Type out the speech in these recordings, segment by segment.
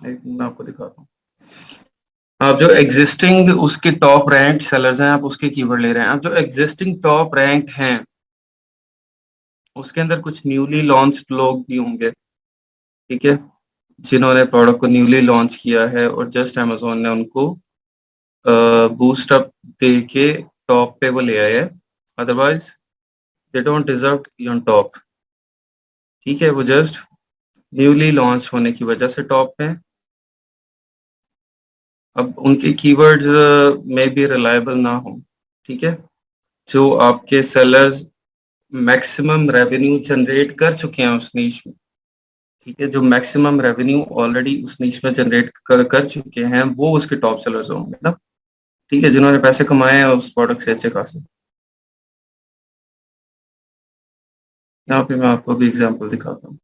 एक मैं आपको दिखाता हूँ। आप जो एग्जिस्टिंग उसके टॉप रैंक सेलर्स हैं, आप उसके कीवर्ड ले रहे हैं। आप जो एग्जिस्टिंग टॉप रैंक हैं उसके अंदर कुछ न्यूली लॉन्च्ड लोग भी होंगे, ठीक है, जिन्होंने प्रोडक्ट को न्यूली लॉन्च किया है और जस्ट अमेजोन ने उनको बूस्ट अप दे के टॉप पे वो ले आए हैं। Otherwise they don't deserve on top, ठीक है। वो जस्ट न्यूली लॉन्च होने की वजह से टॉप पे हैं। अब उनके कीवर्ड्स में भी रिलायबल ना हो, ठीक है। जो आपके सेलर्स मैक्सिमम रेवेन्यू जनरेट कर चुके हैं उस नीश में, ठीक है, जो मैक्सिमम रेवेन्यू ऑलरेडी उस नीश में जनरेट कर चुके हैं वो उसके टॉप सेलर्स होंगे ना, ठीक है, जिन्होंने पैसे कमाए हैं उस प्रोडक्ट से अच्छे खासे। यहाँ पे मैं आपको भी एग्जांपल दिखाता हूँ।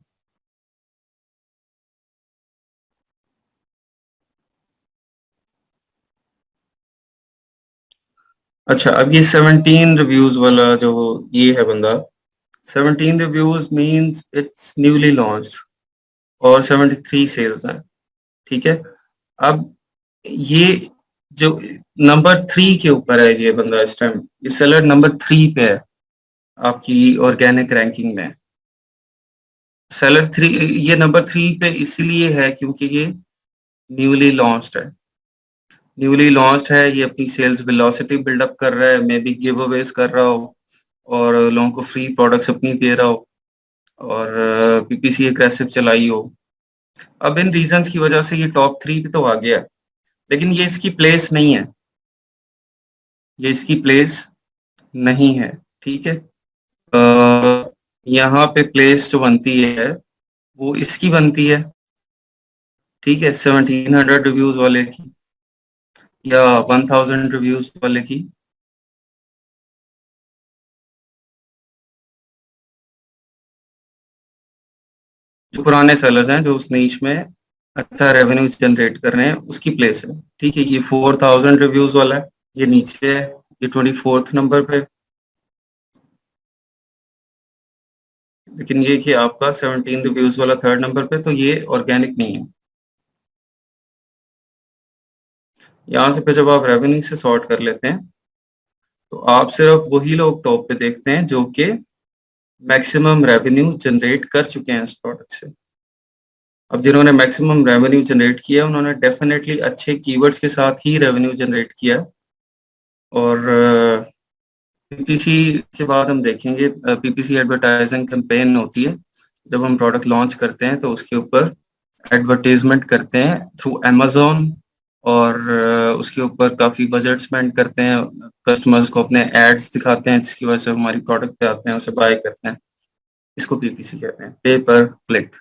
अच्छा, अब ये 17 रिव्यूज वाला जो ये है बंदा, 17 reviews means it's newly launched और 73 सेल्स हैं, ठीक है। अब ये जो नंबर 3 के ऊपर है ये बंदा इस टाइम, ये सेलर नंबर 3 पे है आपकी ऑर्गेनिक रैंकिंग में। सेलर 3, ये नंबर 3 पे इसीलिए है क्योंकि ये न्यूली लॉन्च्ड है। न्यूली लॉन्च्ड है, ये अपनी सेल्स वेलोसिटी बिल्डअप कर रहा है, मे बी गिव अवेज कर रहा हो और लोगों को फ्री प्रोडक्ट्स अपनी दे रहा हो और पीपीसी एग्रेसिव चलाई हो। अब इन रीजंस की वजह से ये टॉप 3 पे तो आ गया, लेकिन ये इसकी प्लेस नहीं है, ये इसकी प्लेस नहीं है, ठीक है। यहाँ पे प्लेस जो बनती है वो इसकी बनती है, ठीक है, 1700 रिव्यूज वाले की या 1000 रिव्यूज वाले की। जो पुराने सेलर्स हैं जो उस नीश में अच्छा रेवेन्यू जनरेट कर रहे हैं उसकी प्लेस है, ठीक है। ये 4000 रिव्यूज वाला है, ये नीचे है, ये 24th नंबर पे। लेकिन ये कि आपका 17 रिव्यूज वाला 3rd नंबर पे, तो ये ऑर्गेनिक नहीं है। यहाँ से फिर जब आप रेवेन्यू से सॉर्ट कर लेते हैं तो आप सिर्फ वही लोग टॉप पे देखते हैं जो कि मैक्सिमम रेवेन्यू जनरेट कर चुके हैं इस प्रोडक्ट से। अब जिन्होंने मैक्सिमम रेवेन्यू जनरेट किया उन्होंने डेफिनेटली अच्छे कीवर्ड्स के साथ ही रेवेन्यू जनरेट किया। और पीपीसी के बाद हम देखेंगे, पीपीसी एडवर्टाइजिंग कैंपेन होती है जब हम प्रोडक्ट लॉन्च करते हैं तो उसके ऊपर एडवर्टीजमेंट करते हैं थ्रू अमेजोन और उसके ऊपर काफ़ी बजट स्पेंड करते हैं, कस्टमर्स को अपने एड्स दिखाते हैं जिसकी वजह से हमारी प्रोडक्ट पे आते हैं, उसे बाय करते हैं। इसको पीपीसी कहते हैं, पे पर क्लिक,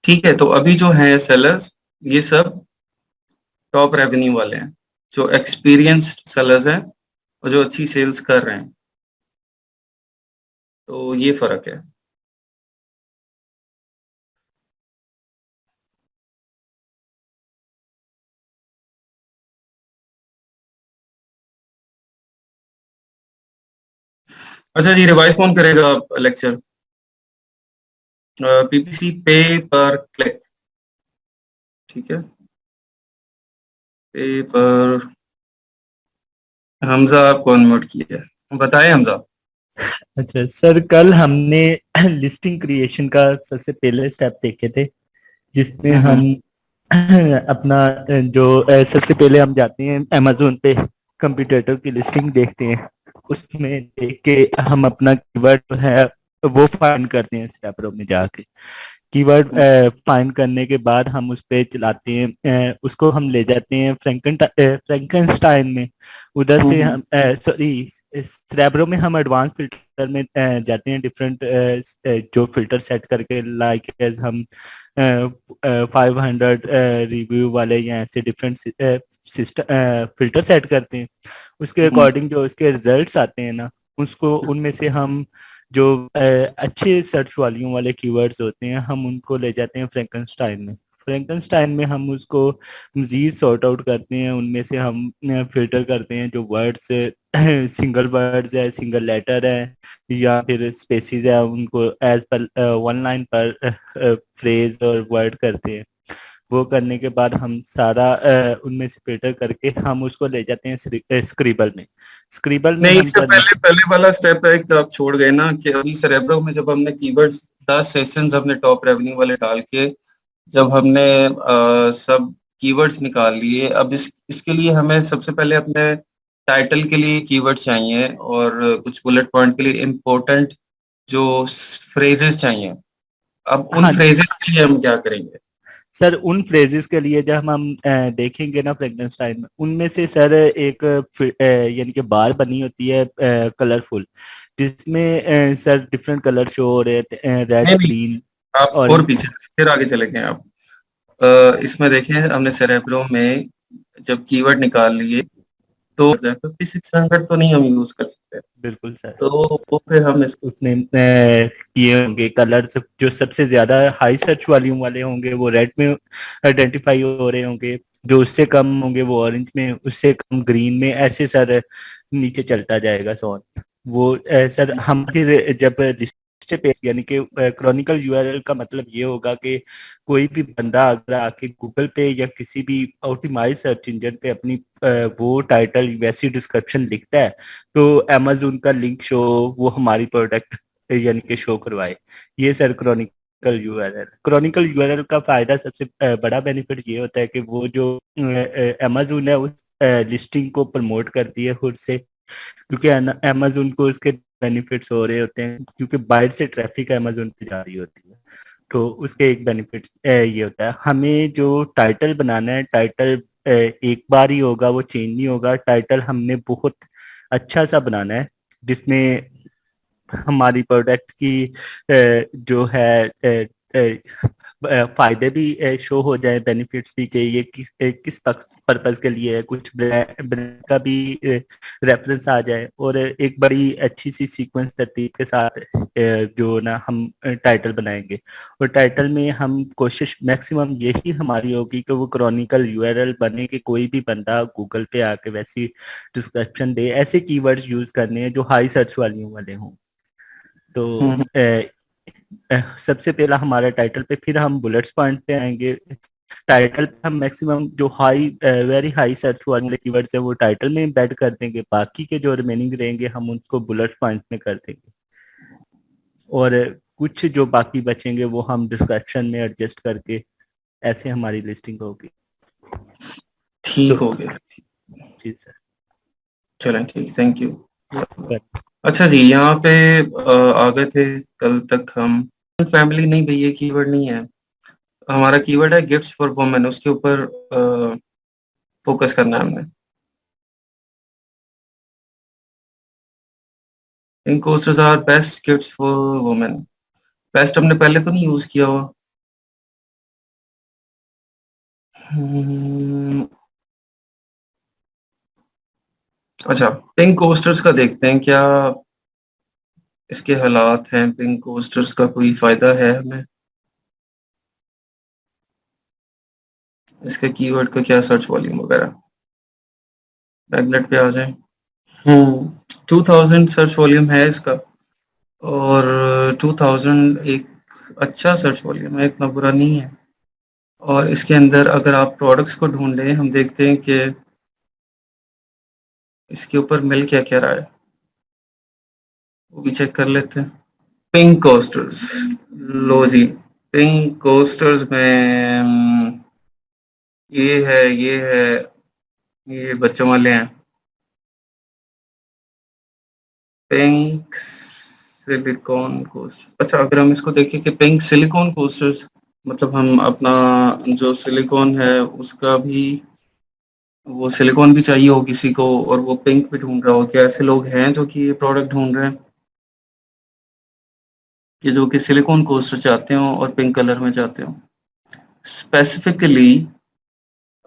ठीक है। तो अभी जो है सेलर्स ये सब टॉप रेवेन्यू वाले हैं, जो एक्सपीरियंस्ड सेलर्स हैं और जो अच्छी सेल्स कर रहे हैं, तो ये फर्क है। अच्छा जी, रिवाइज कौन करेगा लेक्चर? पीपीसी पे पर क्लिक, ठीक है, पे पर हमजा आपको अनम्यूट किया है, बताएं हमजा। अच्छा सर, कल हमने लिस्टिंग क्रिएशन का सबसे पहले स्टेप देखे थे, जिसमें हम्म। हम अपना जो सबसे पहले हम जाते हैं अमेजोन पे, कंप्यूटर की लिस्टिंग देखते हैं। उसमें देख के हम अपना कीवर्ड जो है वो फाइंड करते हैं स्टेप रो में जाके। कीवर्ड फाइंड करने के बाद हम उस पे चलाते हैं, उसको हम ले जाते हैं फ्रैंकनस्टाइन में। उधर से हम्म। हम सॉरी स्क्रैबरो में हम एडवांस फिल्टर में जाते हैं, डिफरेंट जो फिल्टर सेट करके, लाइक एज हम 500 रिव्यू वाले या ऐसे डिफरेंट सिस्टम फिल्टर सेट करते हैं। उसके हम्म। अकॉर्डिंग जो इसके रिजल्ट्स आते हैं ना, उसको उनमें से हम जो अच्छे सर्च वॉल्यूम वाले कीवर्ड्स होते हैं हम उनको ले जाते हैं फ्रैंकनस्टाइन में। फ्रैंकनस्टाइन में हम उसको मजीद सॉर्ट आउट करते हैं, उनमें से हम फिल्टर करते हैं जो वर्ड्स सिंगल वर्ड्स है, सिंगल लेटर है या फिर स्पेसिस है, उनको एज पर वन लाइन पर फ्रेज और वर्ड करते हैं। वो करने के बाद हम सारा उनमें से फिल्टर करके हम उसको ले जाते हैं स्क्रिबल में। स्क्रिबल में नहीं, हम इससे सर पहले पहले वाला स्टेप है कि आप छोड़ गए ना, कि अभी सेरेब्रो में जब हमने कीवर्ड्स 10 सेशंस अपने टॉप रेवेन्यू वाले डाल के जब हमने सब कीवर्ड्स निकाल लिए, अब इसके लिए हमें सबसे पहले अपने टाइटल के लिए कीवर्ड चाहिए और कुछ बुलेट पॉइंट के लिए इम्पोर्टेंट जो फ्रेजेस चाहिए। अब उन हाँ फ्रेजेस के लिए हम क्या करेंगे? सर, उन फ्रेजेस के लिए जब हम देखेंगे ना प्रेगनेंस टाइम में, उनमें से सर एक यानी कि बार बनी होती है कलरफुल, जिसमें सर डिफरेंट कलर शो हो रहे हैं, नहीं रेड, नहीं, ग्रीन, आप और ऑरेंज। पीछे फिर आगे चले गए आप। इसमें देखें हमने सेरेब्रो में जब कीवर्ड निकाल लिए तो 5600 तो नहीं हम यूज कर सकते, बिल्कुल सर। तो वो फिर हम उसने किए होंगे कलर्स जो सबसे ज्यादा हाई सर्च वॉल्यूम वाले होंगे वो रेड में आइडेंटिफाई हो रहे होंगे, जो उससे कम होंगे वो ऑरेंज में, उससे कम ग्रीन में, ऐसे सर नीचे चलता जाएगा सोन। वो सर हम फिर जब लिस्ट पे यानी कि क्रॉनिकल यूआरएल का मतलब ये होगा कि कोई भी बंदा अगर आके गूगल पे या किसी भी ऑप्टिमाइज सर्च इंजन पे अपनी वो टाइटल वैसी डिस्क्रिप्शन लिखता है, तो अमेजोन का लिंक शो वो हमारी प्रोडक्ट यानी कि शो करवाए। ये sir Chronicle URL. Chronicle URL का फायदा सबसे बड़ा बेनिफिट ये होता है कि वो जो अमेजोन है उस लिस्टिंग को प्रमोट करती है खुद से, क्योंकि अमेजोन को उसके बेनिफिट्स हो रहे होते हैं, क्योंकि बाहर से ट्रैफिक अमेजोन पे जा रही होती है। तो उसके एक बेनिफिट ये होता है। हमें जो टाइटल बनाना है, टाइटल एक बार ही होगा, वो चेंज नहीं होगा। टाइटल हमने बहुत अच्छा सा बनाना है जिसमें हमारी प्रोडक्ट की जो है फायदे भी शो हो जाए, बेनिफिट्स भी, कि ये किस पर्पज के लिए है, कुछ ब्रांड का भी रेफरेंस आ जाए, और एक बड़ी अच्छी सी सीक्वेंस तरतीब के साथ जो ना हम टाइटल बनाएंगे। और टाइटल में हम कोशिश मैक्सिमम यही हमारी होगी कि वो क्रॉनिकल यूआरएल बने, कि कोई भी बंदा गूगल पे आके वैसी डिस्क्रिप्शन दे। ऐसे कीवर्ड्स यूज करने हैं जो हाई सर्च वॉल्यूम वाले हों। तो हम्म, सबसे पहला हमारा टाइटल पे, फिर हम बुलेट्स पॉइंट पे आएंगे। टाइटल पे हम मैक्सिमम जो हाई वेरी हाई सर्च वाले कीवर्ड्स है वो टाइटल में एम्बेड कर देंगे, बाकी के जो रिमेनिंग रहेंगे हम उनको बुलेट पॉइंट में कर देंगे, और कुछ जो बाकी बचेंगे वो हम डिस्क्रिप्शन में एडजस्ट करके ऐसे हमारी लिस्टिंग होगी। तो ठीक हो गया। जी सर। चलें, ठीक, थैंक यू। पर अच्छा जी, यहाँ पे आ गए थे कल तक हम। फैमिली नहीं भैया, ये कीवर्ड नहीं है हमारा। कीवर्ड है गिफ्ट्स फॉर वुमेन, उसके ऊपर फोकस करना है हमने। इन courses are best gifts for women. Best हमने पहले तो नहीं यूज किया हुआ। हम्म, अच्छा, पिंक कोस्टर्स का देखते हैं क्या इसके हालात हैं। पिंक कोस्टर्स का कोई फायदा है हमें? इसके कीवर्ड का क्या सर्च वॉल्यूम वगैरह, मैग्नेट पे आ जाए। 2000 सर्च वॉल्यूम है इसका, और 2000 एक अच्छा सर्च वॉल्यूम है, इतना बुरा नहीं है। और इसके अंदर अगर आप प्रोडक्ट्स को ढूंढें, हम देखते हैं कि इसके ऊपर मिल क्या क्या रहा है, वो भी चेक कर लेते हैं। पिंक कोस्टर्स, लो जी। पिंक कोस्टर्स में ये बच्चों वाले हैं। पिंक सिलिकॉन कोस्टर्स, अच्छा अगर हम इसको देखें कि पिंक सिलिकॉन कोस्टर्स, मतलब हम अपना जो सिलिकॉन है उसका भी, वो सिलिकॉन भी चाहिए हो किसी को और वो पिंक भी ढूंढ रहा हो, क्या ऐसे लोग हैं जो कि ये प्रोडक्ट ढूंढ रहे हैं कि जो कि सिलिकॉन कोस्टर चाहते हो और पिंक कलर में चाहते हो? स्पेसिफिकली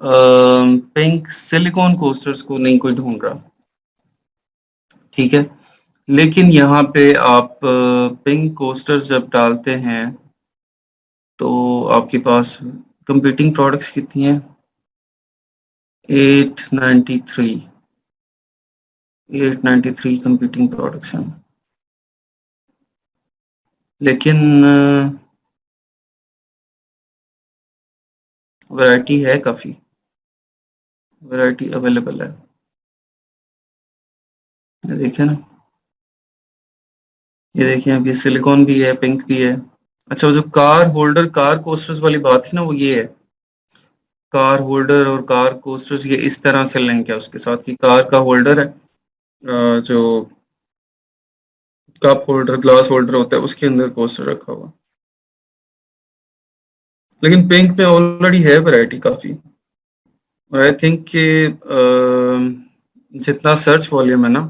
पिंक सिलिकॉन कोस्टर्स को नहीं कोई ढूंढ रहा, ठीक है। लेकिन यहाँ पे आप पिंक कोस्टर्स जब डालते हैं तो आपके पास कंपीटिंग प्रोडक्ट्स कितनी हैं? 893, 893 कंपीटिंग प्रोडक्ट्स हैं, लेकिन वैरायटी है, काफ़ी वैरायटी अवेलेबल है। ये देखिए ना, ये देखिए, अब ये सिलिकॉन भी है, पिंक भी है। अच्छा, वो जो कार होल्डर, कार कोस्टर्स वाली बात थी ना, वो ये है। कार होल्डर और कार कोस्टर्स ये इस तरह से लिंक है उसके साथ कि कार का होल्डर है, जो कप होल्डर, ग्लास होल्डर होता है, उसके अंदर कोस्टर रखा हुआ। लेकिन पिंक में ऑलरेडी है वैरायटी काफ़ी। और आई थिंक कि जितना सर्च वॉल्यूम है ना,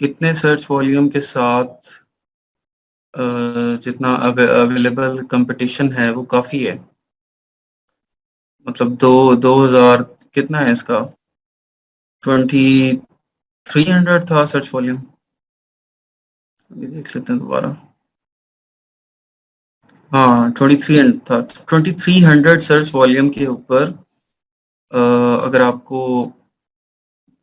कितने सर्च वॉल्यूम के साथ जितना अवेलेबल कंपटीशन है वो काफ़ी है। मतलब 2000 कितना है इसका, 2300 था सर्च वॉल्यूम। अभी देख लेते हैं दोबारा। हाँ, 2300 था। 2300 सर्च वॉल्यूम के ऊपर अगर आपको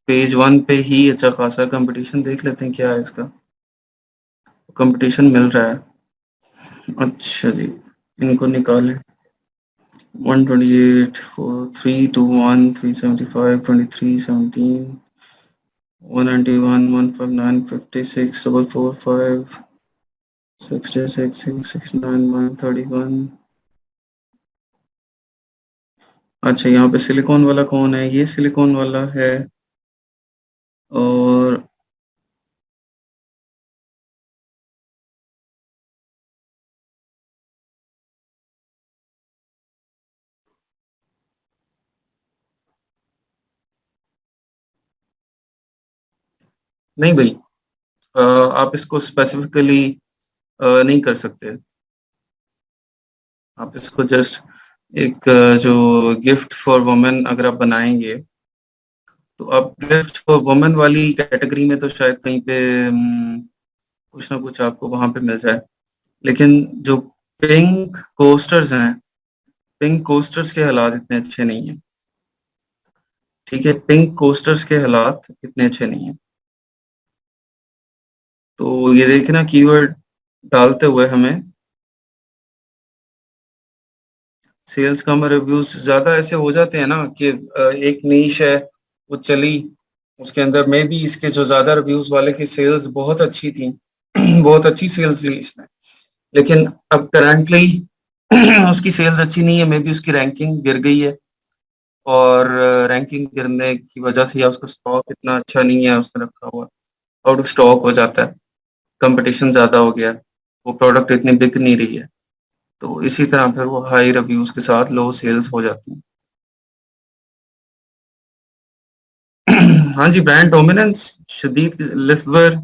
पेज 1 पे ही अच्छा खासा कंपटीशन, देख लेते हैं क्या है इसका कंपटीशन मिल रहा है। अच्छा जी, इनको निकालें। 128, 321, 375, 23, 17, 191, 159, 56, 445, 66, 669, 131। अच्छा, यहाँ पे सिलिकॉन वाला कौन है? ये सिलिकॉन वाला है। और नहीं भाई, आप इसको स्पेसिफिकली नहीं कर सकते। आप इसको जस्ट एक जो गिफ्ट फॉर वुमेन अगर आप बनाएंगे, तो आप गिफ्ट फॉर वुमेन वाली कैटेगरी में तो शायद कहीं पे कुछ ना कुछ आपको वहां पे मिल जाए। लेकिन जो पिंक कोस्टर्स हैं, पिंक कोस्टर्स के हालात इतने अच्छे नहीं हैं। ठीक है, पिंक कोस्टर्स के हालात इतने अच्छे नहीं हैं। तो ये देखना, कीवर्ड डालते हुए हमें सेल्स कम रिव्यूज ज्यादा ऐसे हो जाते हैं ना कि एक नीश है, वो चली, उसके अंदर में भी इसके जो ज्यादा रिव्यूज वाले की सेल्स बहुत अच्छी थी। बहुत अच्छी सेल्स ली इसने, लेकिन अब करंटली उसकी सेल्स अच्छी नहीं है, मे बी उसकी रैंकिंग गिर गई है। और रैंकिंग गिरने की वजह से या उसका स्टॉक इतना अच्छा नहीं है उसने रखा हुआ, आउट ऑफ स्टॉक हो जाता है, कंपटीशन ज्यादा हो गया है, वो प्रोडक्ट इतनी बिक नहीं रही है। तो इसी तरह फिर वो हाई रिव्यूज के साथ लो सेल्स हो जाती हैं। हाँ जी, ब्रांड डोमिनेंस, शदीद लिफ्वर,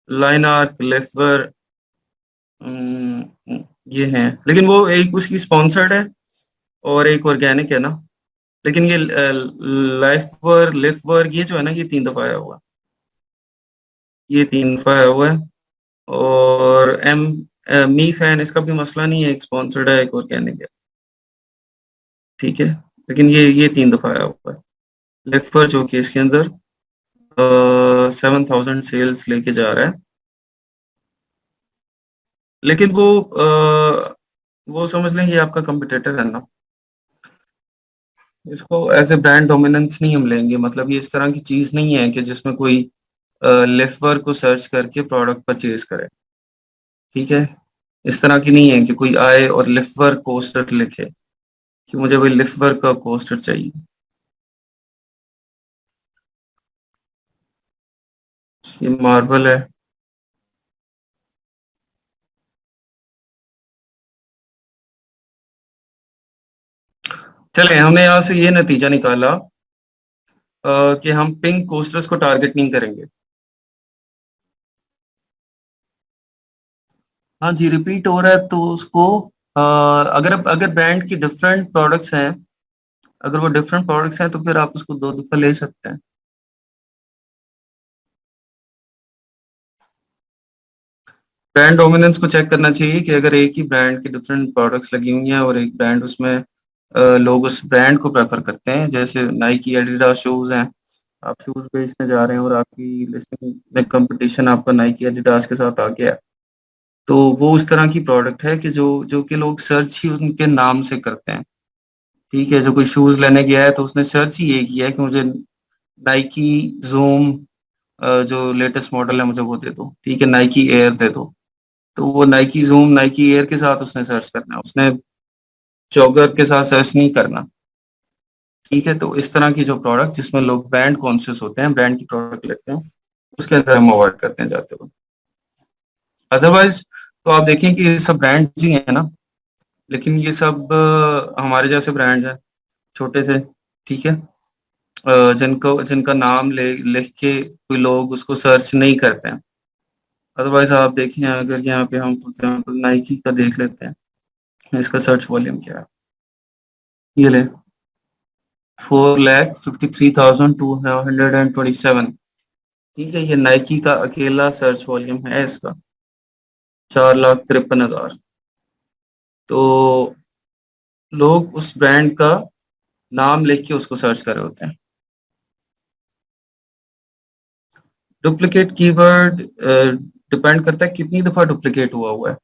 लाइन आर्क, लिफ्वर, ये हैं। लेकिन वो एक उसकी स्पॉन्सर्ड है और एक ऑर्गेनिक है ना। लेकिन ये लाइफवर, लिफ्वर, ये जो है ना, ये 3 दफा आया हुआ है। ये 3 दफा आया हुआ है। और मी फैन, इसका भी मसला नहीं है, एक स्पॉन्सर्ड है, एक ऑर्गेनिक है। ठीक है, लेकिन ये 3 दफा आया हुआ है। लिफ्वर जो कि इसके अंदर 7000 सेल्स लेके जा रहा है। लेकिन वो समझ लें ये आपका कंपटीटर है ना। इसको एज ए ब्रांड डोमिनेंस नहीं हम लेंगे। मतलब ये इस तरह की चीज नहीं है कि जिसमें कोई लिफ्वर को सर्च करके प्रोडक्ट परचेज करे। ठीक है, इस तरह की नहीं है कि कोई आए और लिफ्वर कोस्टर लिखे कि मुझे वही लिफ्वर का कोस्टर चाहिए। ये मार्बल है। चले, हमने यहाँ से ये नतीजा निकाला कि हम पिंक कोस्टर्स को टारगेट नहीं करेंगे। हाँ जी, रिपीट हो रहा है तो उसको अगर अगर ब्रांड की डिफरेंट प्रोडक्ट्स हैं, अगर वो डिफरेंट प्रोडक्ट्स हैं तो फिर आप उसको 2 दफा ले सकते हैं। ब्रांड डोमिनेंस को चेक करना चाहिए कि अगर एक ही ब्रांड की डिफरेंट प्रोडक्ट्स लगी हुई हैं और एक ब्रांड उसमें लोग उस ब्रांड को प्रेफर करते हैं, जैसे नाइकी, एडिडास शूज हैं, आप शूज बेचने जा रहे हैं और आपकी लिस्टिंग में कंपटीशन आपका नाइकी एडिडास के साथ आ गया है, तो वो उस तरह की प्रोडक्ट है कि जो जो कि लोग सर्च ही उनके नाम से करते हैं। ठीक है, जो कोई शूज लेने गया है तो उसने सर्च ही ये किया है कि मुझे नाइकी जूम जो लेटेस्ट मॉडल है मुझे वो दे दो, ठीक है, नाइकी एयर दे दो। तो वो नाइकी जूम नाइकी एयर के साथ उसने सर्च करना है, उसने जॉगर के साथ सर्च नहीं करना। ठीक है, तो इस तरह की जो प्रोडक्ट जिसमें लोग ब्रांड कॉन्शियस होते हैं, ब्रांड की प्रोडक्ट लेते हैं, उसके अंदर हम अवॉइड करते हैं जाते हुए। अदरवाइज तो आप देखें कि ये सब ब्रांड ही है ना, लेकिन ये सब हमारे जैसे ब्रांड हैं, छोटे से, ठीक है, जिनको जिनका नाम लिख के कोई लोग उसको सर्च नहीं करते हैं। अदरवाइज आप देखें, अगर यहाँ पे हम फॉर एग्जाम्पल नाइकी का देख लेते हैं, इसका सर्च वॉल्यूम क्या है, ये ले, 4,53,227। ठीक है, ये नाइकी का अकेला सर्च वॉल्यूम है इसका, 4,53,000। तो लोग उस ब्रांड का नाम लिख के उसको सर्च कर रहे होते हैं। डुप्लीकेट कीवर्ड डिपेंड करता है कितनी दफा डुप्लीकेट हुआ है।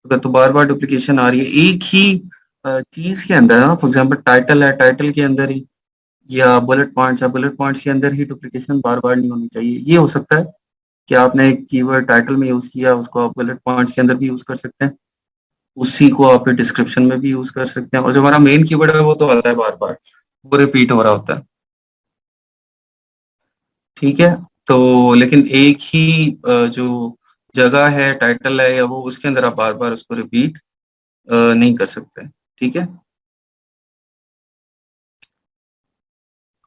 अगर तो बार बार डुप्लीकेशन आ रही है एक ही चीज के अंदर ना, फॉर एग्जांपल टाइटल है, टाइटल के अंदर ही, या बुलेट पॉइंट्स है, बुलेट पॉइंट्स के अंदर ही डुप्लीकेशन बार बार नहीं होनी चाहिए। ये हो सकता है कि आपने एक कीवर्ड टाइटल में यूज किया, उसको आप बुलेट पॉइंट्स के अंदर भी यूज कर सकते हैं, उसी को आप डिस्क्रिप्शन में भी यूज कर सकते हैं, और जो हमारा मेन कीवर्ड है वो तो आता है बार बार, वो रिपीट हो रहा होता है। ठीक है, तो लेकिन एक ही जो जगह है, टाइटल है या वो, उसके अंदर आप बार बार उसको रिपीट नहीं कर सकते। ठीक है,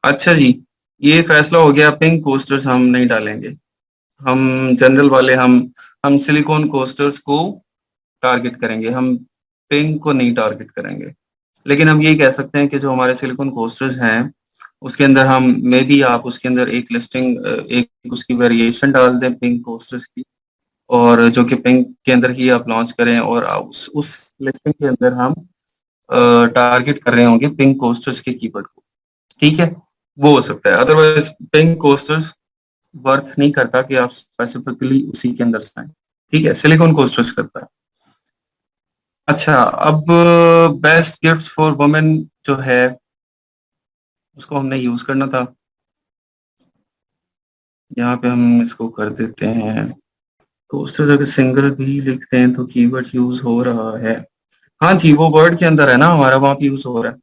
अच्छा जी, ये फैसला हो गया, पिंक कोस्टर्स हम नहीं डालेंगे। हम जनरल वाले, हम सिलिकॉन कोस्टर्स को टारगेट करेंगे, हम पिंक को नहीं टारगेट करेंगे। लेकिन हम ये कह सकते हैं कि जो हमारे सिलिकॉन कोस्टर्स हैं उसके अंदर हम मे बी आप उसके अंदर एक लिस्टिंग, एक उसकी वेरिएशन डाल दें पिंक कोस्टर्स की, और जो कि पिंक के अंदर ही आप लॉन्च करें, और उस लिस्टिंग के अंदर हम टारगेट कर रहे होंगे पिंक कोस्टर्स के कीवर्ड को। ठीक है, वो हो सकता है, अदरवाइज पिंक कोस्टर्स वर्थ नहीं करता कि आप स्पेसिफिकली उसी के अंदर से आए। ठीक है, सिलिकॉन कोस्टर्स करता है। अच्छा, अब बेस्ट गिफ्ट्स फॉर वुमेन जो है उसको हमने यूज करना था। यहाँ पे हम इसको कर देते हैं, कोस्टर्स अगर सिंगल भी लिखते हैं तो कीवर्ड यूज हो रहा है। हाँ जी, वो वर्ड के अंदर है ना हमारा, वहां पे यूज हो रहा है।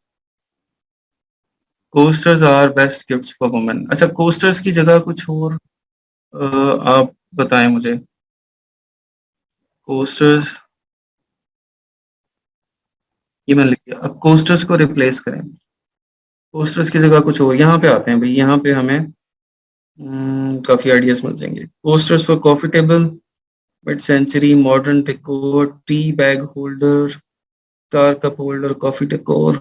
Coasters are best gifts for women. अच्छा, कोस्टर्स की जगह कुछ और आप बताएं मुझे। कोस्टर्स, ये मैंने लिख दिया, अब कोस्टर्स को रिप्लेस करें। कोस्टर्स की जगह कुछ और, यहाँ पे आते हैं भाई, यहाँ पे हमें काफी आइडियाज मिल जाएंगे। Coasters for coffee table, mid century, modern decor, tea bag holder, car cup holder, coffee decor,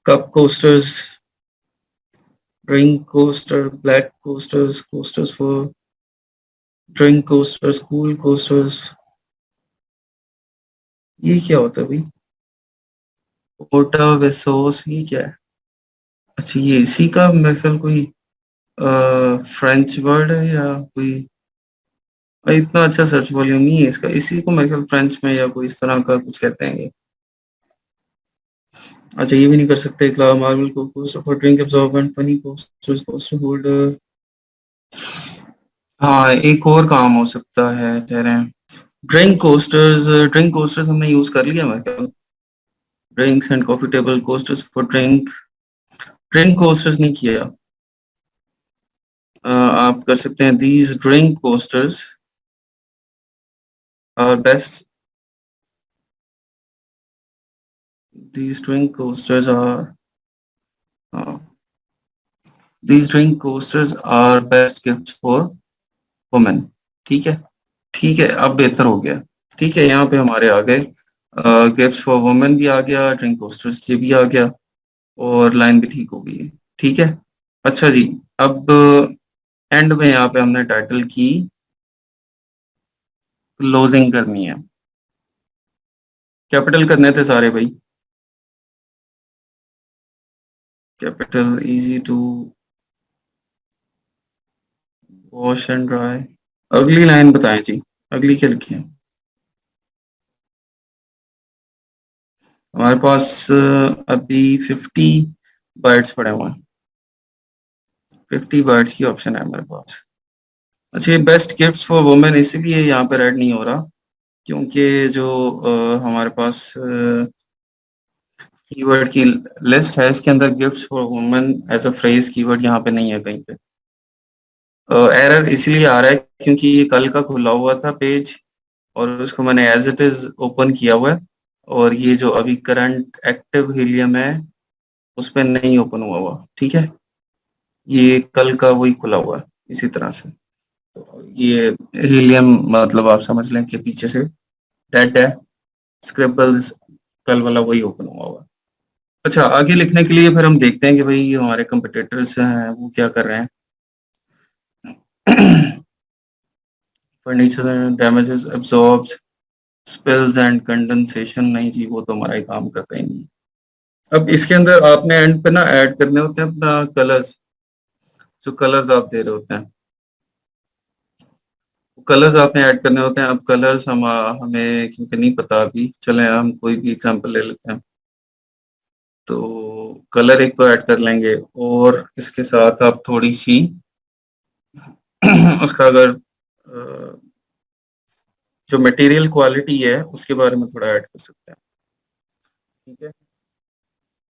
cup coasters, drink coaster, black coasters, coasters for drink coasters, cool coasters. ये क्या होता है भाई? ओटा वेसोस, ये क्या है? अच्छा, ये इसी का मेरे ख्याल कोई फ्रेंच वर्ड है या कोई, इतना अच्छा सर्च वॉल्यूम नहीं है इसका, इसी को मेरे ख्याल फ्रेंच में या कोई इस तरह का कुछ कहते हैं ये। अच्छा, ये भी नहीं कर सकते, क्ला मार्बल को coaster for drink absorbent, funny coasters, coaster holder. हाँ, एक और काम हो सकता है कह रहे हैं, ड्रिंक कोस्टर्स, ड्रिंक कोस्टर्स हमने यूज कर लिया मेरे ख्याल। Drinks and coffee table coasters for drink, drink coasters नहीं किया। आप कर सकते हैं, these drink coasters are best, these drink coasters are, these drink coasters are best gift for women. ठीक है, ठीक है, अब बेहतर हो गया। ठीक है, यहाँ पे हमारे आ गए, गिफ्ट फॉर वुमेन भी आ गया, ड्रिंक कोस्टर्स के भी आ गया, और लाइन भी ठीक हो गई है। ठीक है, अच्छा जी, अब एंड में यहाँ पे हमने टाइटल की क्लोजिंग करनी है। कैपिटल करने थे सारे भाई। Capital, easy to wash and dry. अगली लाइन बताएं जी, अगली क्या लिखी है? हमारे पास अभी 50 वर्ड्स पड़े हुए हैं, 50 वर्ड्स की ऑप्शन है हमारे पास। अच्छा, ये बेस्ट गिफ्ट्स फॉर वुमेन इसीलिए यहाँ पे ऐड नहीं हो रहा क्योंकि जो हमारे पास कीवर्ड की लिस्ट है, इसके अंदर gifts for women as a phrase keyword यहाँ पे नहीं है कहीं पे। एरर इसलिए आ रहा है क्योंकि ये कल का खुला हुआ था पेज और उसको मैंने एज इट इज ओपन किया हुआ है, और ये जो अभी करंट एक्टिव हीलियम है उस पर नहीं ओपन हुआ हुआ, ठीक है। ये कल का वही खुला हुआ है इसी तरह से। तो ये हीलियम मतलब आप समझ लें कि पीछे से डेड है, स्क्रिबल्स कल वाला वही ओपन हुआ हुआ है। अच्छा, आगे लिखने के लिए फिर हम देखते हैं कि भाई हमारे कंपटीटर्स हैं वो क्या कर रहे हैं। Furniture damages absorbs spills and condensation, नहीं जी वो तो हमारा ही काम करता ही नहीं। अब इसके अंदर आपने एंड पे ना ऐड करने होते हैं अपना कलर्स, जो कलर्स आप दे रहे होते हैं कलर्स आपने ऐड करने होते हैं। अब कलर्स हमें क्योंकि नहीं पता अभी, चले हम कोई भी एग्जांपल ले लेते हैं। तो कलर एक तो ऐड कर लेंगे और इसके साथ आप थोड़ी सी उसका अगर जो मटेरियल क्वालिटी है उसके बारे में थोड़ा ऐड कर सकते हैं, ठीक है।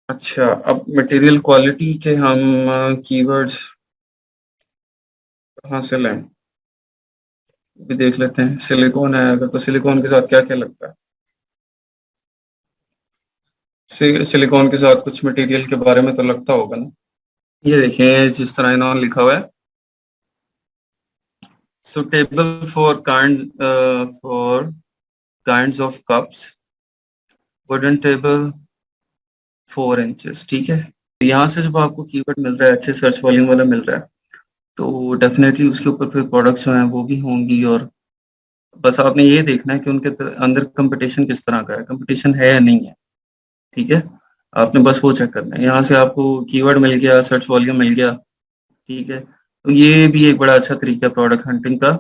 अच्छा, अब मटेरियल क्वालिटी के हम कीवर्ड्स कहाँ से लें, भी देख लेते हैं। सिलिकॉन है अगर, तो सिलिकॉन के साथ क्या क्या लगता है? सिलिकॉन के साथ कुछ मटेरियल के बारे में तो लगता होगा ना। ये देखें जिस तरह इन्होंने लिखा हुआ है, suitable for kinds of cups, wooden table 4 inches, ठीक है। यहाँ से जब आपको कीवर्ड मिल रहा है, अच्छे सर्च वॉल्यूम वाला मिल रहा है, तो डेफिनेटली उसके ऊपर फिर प्रोडक्ट्स जो हैं वो भी होंगी। और बस आपने ये देखना है कि उनके अंदर कंपटीशन किस तरह का है, कंपटीशन है या नहीं है, ठीक है। आपने बस वो चेक करना है। यहाँ से आपको कीवर्ड मिल गया, सर्च वॉल्यूम मिल गया, ठीक है। तो ये भी एक बड़ा अच्छा तरीका है प्रोडक्ट हंटिंग का,